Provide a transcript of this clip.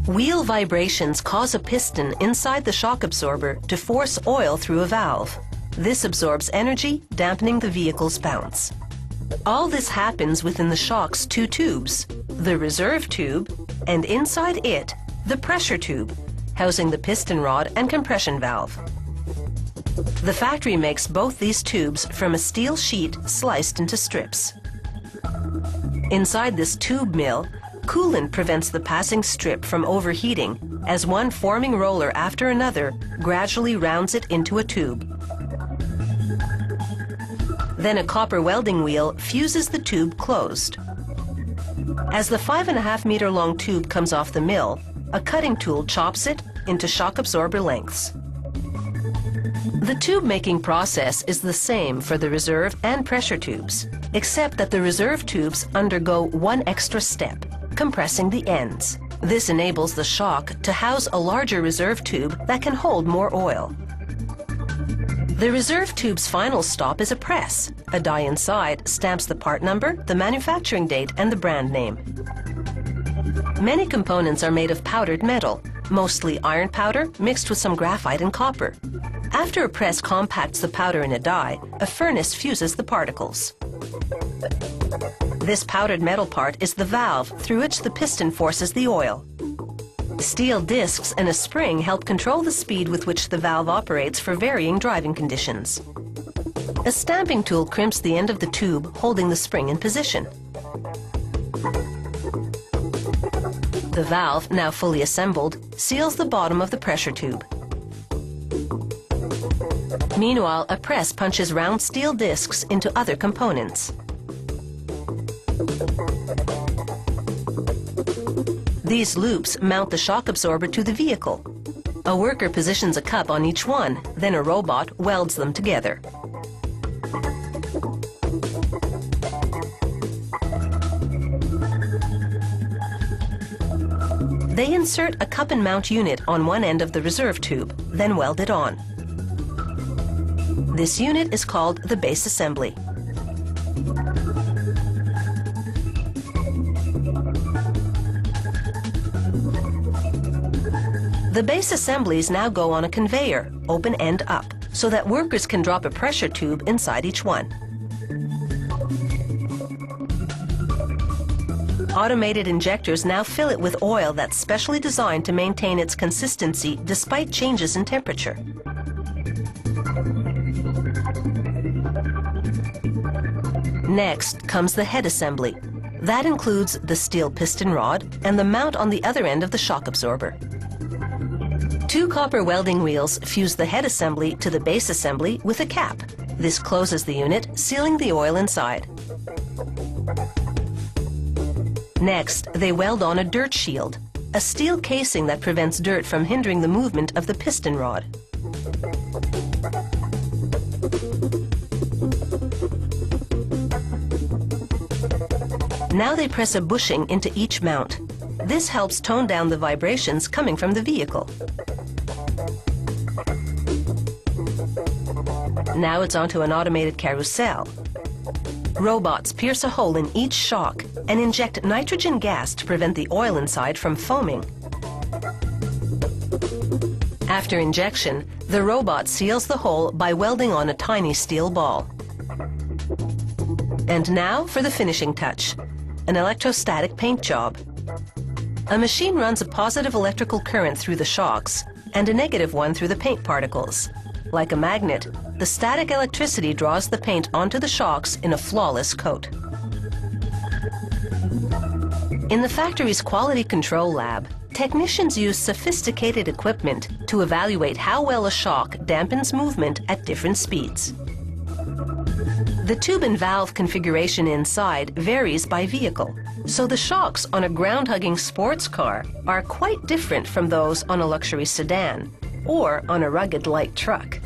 Wheel vibrations cause a piston inside the shock absorber to force oil through a valve. This absorbs energy, dampening the vehicle's bounce. All this happens within the shock's two tubes, the reserve tube, and inside it, the pressure tube, housing the piston rod and compression valve. The factory makes both these tubes from a steel sheet sliced into strips. Inside this tube mill, coolant prevents the passing strip from overheating as one forming roller after another gradually rounds it into a tube. Then a copper welding wheel fuses the tube closed. As the 5.5 meter long tube comes off the mill, a cutting tool chops it into shock absorber lengths. The tube making process is the same for the reserve and pressure tubes, except that the reserve tubes undergo one extra step, compressing the ends. This enables the shock to house a larger reserve tube that can hold more oil. The reserve tube's final stop is a press. A die inside stamps the part number, the manufacturing date, and the brand name. Many components are made of powdered metal, mostly iron powder mixed with some graphite and copper. After a press compacts the powder in a die, a furnace fuses the particles. This powdered metal part is the valve through which the piston forces the oil. Steel discs and a spring help control the speed with which the valve operates for varying driving conditions. A stamping tool crimps the end of the tube, holding the spring in position. The valve, now fully assembled, seals the bottom of the pressure tube. Meanwhile, a press punches round steel discs into other components. These loops mount the shock absorber to the vehicle. A worker positions a cup on each one, then a robot welds them together. They insert a cup and mount unit on one end of the reserve tube, then weld it on. This unit is called the base assembly. The base assemblies now go on a conveyor, open end up, so that workers can drop a pressure tube inside each one. Automated injectors now fill it with oil that's specially designed to maintain its consistency despite changes in temperature. Next comes the head assembly. That includes the steel piston rod and the mount on the other end of the shock absorber. Two copper welding wheels fuse the head assembly to the base assembly with a cap. This closes the unit, sealing the oil inside. Next, they weld on a dirt shield, a steel casing that prevents dirt from hindering the movement of the piston rod. Now they press a bushing into each mount. This helps tone down the vibrations coming from the vehicle. Now it's onto an automated carousel. Robots pierce a hole in each shock and inject nitrogen gas to prevent the oil inside from foaming. After injection, the robot seals the hole by welding on a tiny steel ball. And now for the finishing touch, an electrostatic paint job. A machine runs a positive electrical current through the shocks and a negative one through the paint particles. Like a magnet, the static electricity draws the paint onto the shocks in a flawless coat. In the factory's quality control lab, technicians use sophisticated equipment to evaluate how well a shock dampens movement at different speeds. The tube and valve configuration inside varies by vehicle, so the shocks on a ground-hugging sports car are quite different from those on a luxury sedan or on a rugged light truck.